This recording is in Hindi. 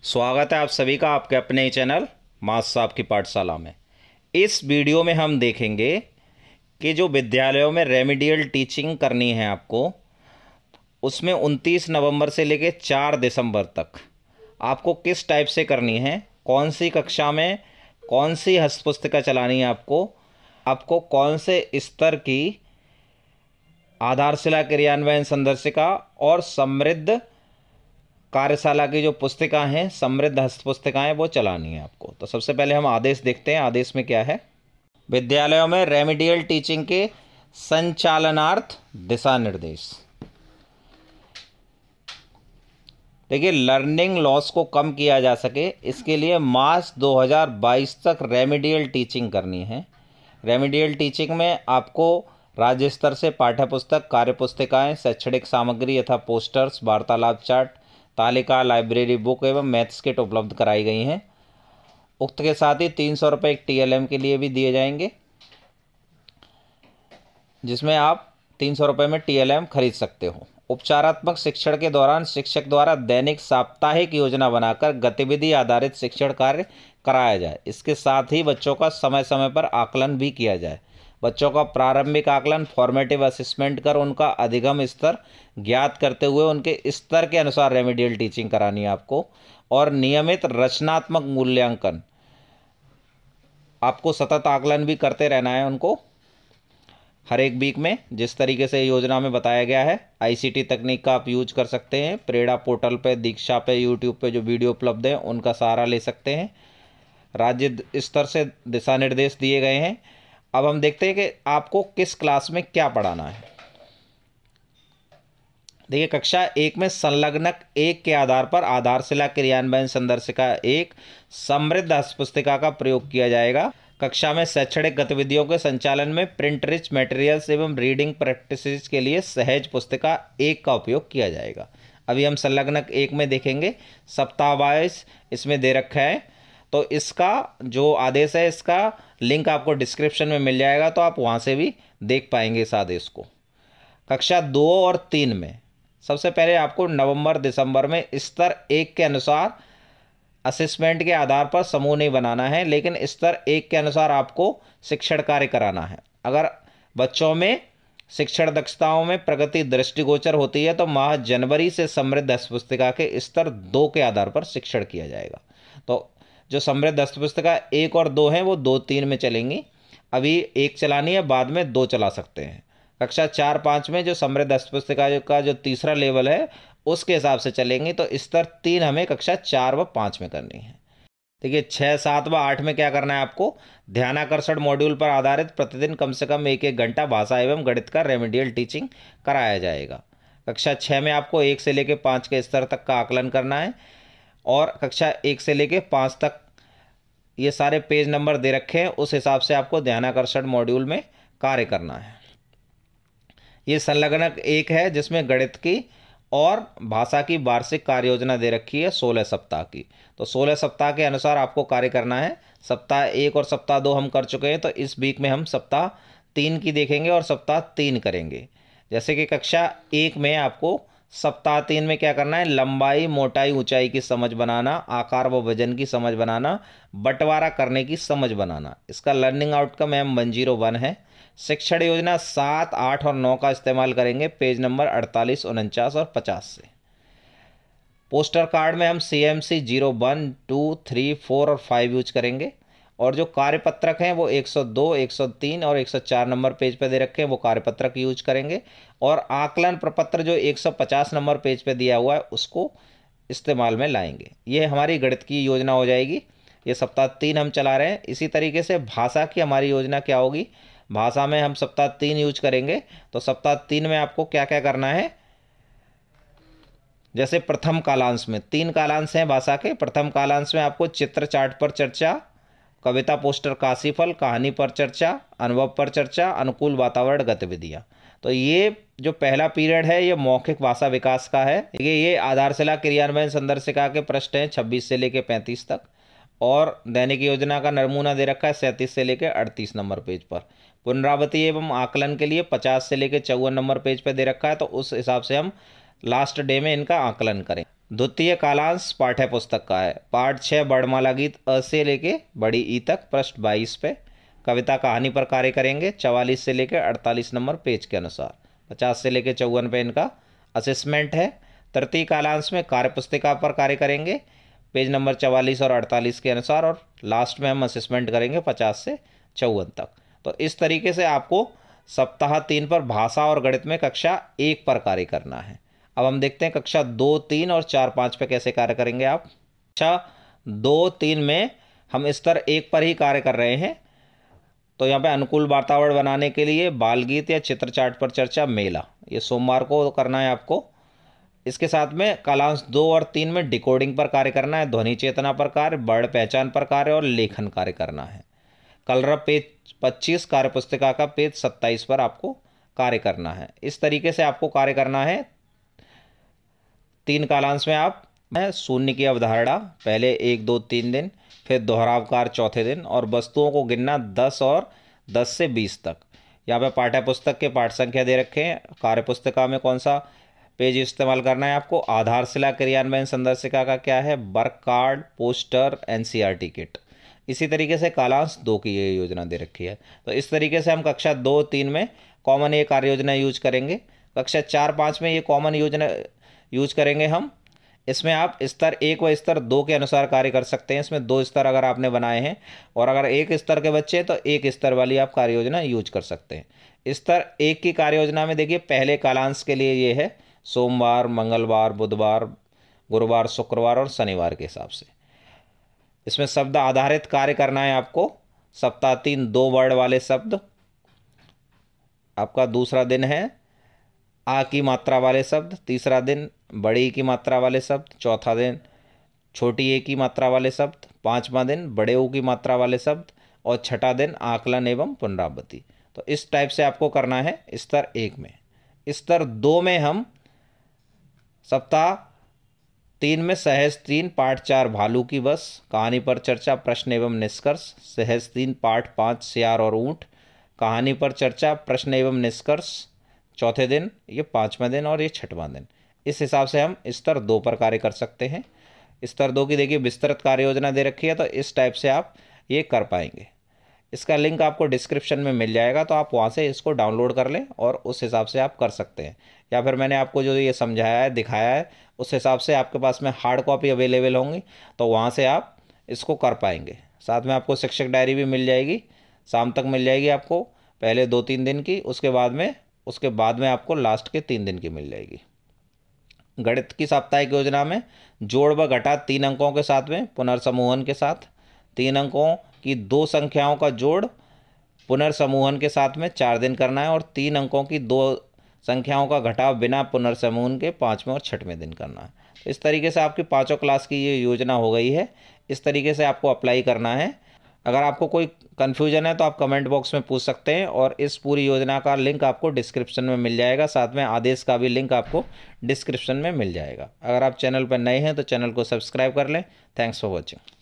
स्वागत है आप सभी का आपके अपने ही चैनल मास साहब की पाठशाला में। इस वीडियो में हम देखेंगे कि जो विद्यालयों में रेमेडियल टीचिंग करनी है आपको, उसमें 29 नवंबर से लेकर 4 दिसंबर तक आपको किस टाइप से करनी है, कौन सी कक्षा में कौन सी हस्तपुस्तिका चलानी है, आपको कौन से स्तर की आधारशिला क्रियान्वयन संदर्शिका और समृद्ध कार्यशाला की जो पुस्तिका हैं, समृद्ध हस्त पुस्तिकाएँ, वो चलानी है आपको। तो सबसे पहले हम आदेश देखते हैं। आदेश में क्या है? विद्यालयों में रेमेडियल टीचिंग के संचालनार्थ दिशा निर्देश। देखिए, लर्निंग लॉस को कम किया जा सके, इसके लिए मार्च 2022 तक रेमेडियल टीचिंग करनी है। रेमेडियल टीचिंग में आपको राज्य स्तर से पाठ्यपुस्तक, कार्यपुस्तिकाएँ, शैक्षणिक सामग्री यथा पोस्टर्स, वार्तालाप चार्ट, तालिका, लाइब्रेरी बुक एवं मैथ्स किट उपलब्ध कराई गई हैं। उक्त के साथ ही 300 रुपये एक TLM के लिए भी दिए जाएंगे, जिसमें आप 300 रुपये में TLM खरीद सकते हो। उपचारात्मक शिक्षण के दौरान शिक्षक द्वारा दैनिक साप्ताहिक योजना बनाकर गतिविधि आधारित शिक्षण कार्य कराया जाए। इसके साथ ही बच्चों का समय समय पर आकलन भी किया जाए। बच्चों का प्रारंभिक आकलन, फॉर्मेटिव असेसमेंट कर उनका अधिगम स्तर ज्ञात करते हुए उनके स्तर के अनुसार रेमेडियल टीचिंग करानी है आपको। और नियमित रचनात्मक मूल्यांकन, आपको सतत आकलन भी करते रहना है उनको हर एक वीक में, जिस तरीके से योजना में बताया गया है। ICT तकनीक का आप यूज कर सकते हैं। प्रेरणा पोर्टल पे, दीक्षा पे, यूट्यूब पे जो वीडियो उपलब्ध हैं उनका सहारा ले सकते हैं। राज्य स्तर से दिशा निर्देश दिए गए हैं। अब हम देखते हैं कि आपको किस क्लास में क्या पढ़ाना है। देखिए, कक्षा 1 में संलग्नक 1 के आधार पर आधारशिला क्रियान्वयन संदर्शिका 1 समृद्ध हस्तपुस्तिका का प्रयोग किया जाएगा। कक्षा में शैक्षणिक गतिविधियों के संचालन में प्रिंट रिच मटेरियल्स एवं रीडिंग प्रैक्टिसेस के लिए सहज पुस्तिका 1 का उपयोग किया जाएगा। अभी हम संलग्नक 1 में देखेंगे। सप्ताह वाइज इसमें दे रखा है, तो इसका जो आदेश है इसका लिंक आपको डिस्क्रिप्शन में मिल जाएगा, तो आप वहाँ से भी देख पाएंगे इस आदेश को। कक्षा 2 और 3 में सबसे पहले आपको नवंबर दिसंबर में स्तर 1 के अनुसार असेसमेंट के आधार पर समूह नहीं बनाना है, लेकिन स्तर 1 के अनुसार आपको शिक्षण कार्य कराना है। अगर बच्चों में शिक्षण दक्षताओं में प्रगति दृष्टिगोचर होती है तो माह जनवरी से समृद्ध हस्तपुस्तिका के स्तर 2 के आधार पर शिक्षण किया जाएगा। तो जो समृद्ध हस्तपुस्तिका 1 और 2 हैं वो 2-3 में चलेंगी। अभी 1 चलानी है, बाद में 2 चला सकते हैं। कक्षा 4-5 में जो समृद्ध हस्तपुस्तिका का जो तीसरा लेवल है उसके हिसाब से चलेंगे, तो स्तर 3 हमें कक्षा 4 व 5 में करनी है। देखिए, 6, 7 व 8 में क्या करना है आपको? ध्यानाकर्षण मॉड्यूल पर आधारित प्रतिदिन कम से कम 1-1 घंटा भाषा एवं गणित का रेमेडियल टीचिंग कराया जाएगा। कक्षा 6 में आपको 1 से लेकर 5 के स्तर तक का आकलन करना है, और कक्षा 1 से लेकर 5 तक ये सारे पेज नंबर दे रखे हैं, उस हिसाब से आपको ध्यानाकर्षण मॉड्यूल में कार्य करना है। ये संलग्नक 1 है, जिसमें गणित की और भाषा की वार्षिक कार्य योजना दे रखी है 16 सप्ताह की। तो 16 सप्ताह के अनुसार आपको कार्य करना है। सप्ताह 1 और सप्ताह 2 हम कर चुके हैं, तो इस वीक में हम सप्ताह 3 की देखेंगे और सप्ताह 3 करेंगे। जैसे कि कक्षा 1 में आपको सप्ताह 3 में क्या करना है? लंबाई, मोटाई, ऊंचाई की समझ बनाना, आकार व वजन की समझ बनाना, बंटवारा करने की समझ बनाना। इसका लर्निंग आउटकम M101 है। शिक्षण योजना 7, 8 और 9 का इस्तेमाल करेंगे, पेज नंबर 48, 49 और 50 से। पोस्टर कार्ड में हम CMC 01, 2, 3, 4 और 5 यूज करेंगे। और जो कार्यपत्रक हैं वो 102, 103 और 104 नंबर पेज पे दे रखे हैं, वो कार्यपत्रक यूज करेंगे। और आकलन प्रपत्र जो 150 नंबर पेज पे दिया हुआ है उसको इस्तेमाल में लाएंगे। ये हमारी गणित की योजना हो जाएगी। ये सप्ताह 3 हम चला रहे हैं। इसी तरीके से भाषा की हमारी योजना क्या होगी? भाषा में हम सप्ताह 3 यूज करेंगे। तो सप्ताह 3 में आपको क्या क्या करना है? जैसे प्रथम कालांश में 3 कालांश हैं भाषा के। प्रथम कालांश में आपको चित्र चार्ट पर चर्चा, कविता पोस्टर काशीफल, कहानी पर चर्चा, अनुभव पर चर्चा, अनुकूल वातावरण गतिविधियाँ। तो ये जो पहला पीरियड है ये मौखिक भाषा विकास का है। ये आधारशिला क्रियान्वयन संदर्शिका के प्रश्न हैं 26 से लेकर 35 तक। और दैनिक योजना का नमूना दे रखा है 37 से लेकर 38 नंबर पेज पर। पुनरावृत्ति एवं आकलन के लिए 50 से लेकर 54 नंबर पेज पर दे रखा है, तो उस हिसाब से हम लास्ट डे में इनका आकलन करें। द्वितीय कालांश पाठ्य पुस्तक का है। पाठ 6 वर्णमाला गीत अ से लेके बड़ी ई तक, पृष्ठ 22 पे। कविता कहानी पर कार्य करेंगे 44 से लेकर 48 नंबर पेज के अनुसार। 50 से लेकर 54 पे इनका असेसमेंट है। तृतीय कालांश में कार्य पुस्तिका पर कार्य करेंगे पेज नंबर 44 और 48 के अनुसार, और लास्ट में हम असेसमेंट करेंगे 50 से 54 तक। तो इस तरीके से आपको सप्ताह 3 पर भाषा और गणित में कक्षा 1 पर कार्य करना है। अब हम देखते हैं कक्षा 2, 3 और 4, 5 पे कैसे कार्य करेंगे आप। कक्षा 2, 3 में हम स्तर 1 पर ही कार्य कर रहे हैं। तो यहाँ पे अनुकूल वातावरण बनाने के लिए बाल गीत या चित्र चार्ट पर चर्चा मेला, ये सोमवार को करना है आपको। इसके साथ में कालांश 2 और 3 में डिकोडिंग पर कार्य करना है, ध्वनि चेतना पर कार्य, वर्ण पहचान पर कार्य और लेखन कार्य करना है। कलरव पेज 25, कार्य पुस्तिका का पेज 27 पर आपको कार्य करना है। इस तरीके से आपको कार्य करना है। 3 कालांश में आप शून्य की अवधारणा पहले 1, 2, 3 दिन, फिर दोहरावकार चौथे दिन, और वस्तुओं को गिनना 10 और 10 से 20 तक। यहाँ पे पाठ्य पुस्तक के पाठ संख्या दे रखे हैं। कार्य पुस्तिका में कौन सा पेज इस्तेमाल करना है आपको। आधारशिला क्रियान्वयन संदर्शिका का क्या है, work card, poster, NCERT kit. इसी तरीके से कालांश 2 की ये योजना दे रखी है। तो इस तरीके से हम कक्षा 2, 3 में कॉमन ये कार्य योजना यूज करेंगे। कक्षा 4, 5 में ये कॉमन योजना यूज करेंगे हम। इसमें आप स्तर 1 व स्तर 2 के अनुसार कार्य कर सकते हैं। इसमें 2 स्तर अगर आपने बनाए हैं और अगर 1 स्तर के बच्चे हैं तो 1 स्तर वाली आप कार्य योजना यूज कर सकते हैं। स्तर 1 की कार्य योजना में देखिए पहले कालांश के लिए ये है सोमवार, मंगलवार, बुधवार, गुरुवार, शुक्रवार और शनिवार के हिसाब से। इसमें शब्द आधारित कार्य करना है आपको। सप्ताह 3 2 वर्ड वाले शब्द। आपका दूसरा दिन है आ की मात्रा वाले शब्द, तीसरा दिन बड़ी की मात्रा वाले शब्द, चौथा दिन छोटी ए की मात्रा वाले शब्द, 5वां दिन बड़े ऊ की मात्रा वाले शब्द, और छठा दिन आकलन एवं पुनरावृत्ति। तो इस टाइप से आपको करना है स्तर 1 में। स्तर 2 में हम सप्ताह 3 में सहज 3 पाठ 4 भालू की बस, कहानी पर चर्चा, प्रश्न एवं निष्कर्ष। सहज 3 पाठ 5 सियार और ऊँट, कहानी पर चर्चा, प्रश्न एवं निष्कर्ष। चौथे दिन ये 5वां दिन और ये 6वां दिन। इस हिसाब से हम स्तर 2 पर कार्य कर सकते हैं। स्तर 2 की देखिए विस्तृत कार्य योजना दे रखी है, तो इस टाइप से आप ये कर पाएंगे। इसका लिंक आपको डिस्क्रिप्शन में मिल जाएगा, तो आप वहाँ से इसको डाउनलोड कर लें और उस हिसाब से आप कर सकते हैं। या फिर मैंने आपको जो ये समझाया है, दिखाया है, उस हिसाब से आपके पास में हार्ड कॉपी अवेलेबल होंगी, तो वहाँ से आप इसको कर पाएंगे। साथ में आपको शिक्षक डायरी भी मिल जाएगी, शाम तक मिल जाएगी आपको, पहले 2-3 दिन की, उसके बाद में आपको लास्ट के 3 दिन की मिल जाएगी। गणित की साप्ताहिक योजना में जोड़ व घटा 3 अंकों के साथ में पुनर्समूहन के साथ, 3 अंकों की 2 संख्याओं का जोड़ पुनर्समूहन के साथ में 4 दिन करना है, और 3 अंकों की 2 संख्याओं का घटाव बिना पुनर्समूहन के 5वें और 6वें दिन करना है। तो इस तरीके से आपकी 5 क्लास की ये योजना हो गई है। इस तरीके से आपको अप्लाई करना है। अगर आपको कोई कन्फ्यूजन है तो आप कमेंट बॉक्स में पूछ सकते हैं, और इस पूरी योजना का लिंक आपको डिस्क्रिप्शन में मिल जाएगा। साथ में आदेश का भी लिंक आपको डिस्क्रिप्शन में मिल जाएगा। अगर आप चैनल पर नए हैं तो चैनल को सब्सक्राइब कर लें। Thanks for watching.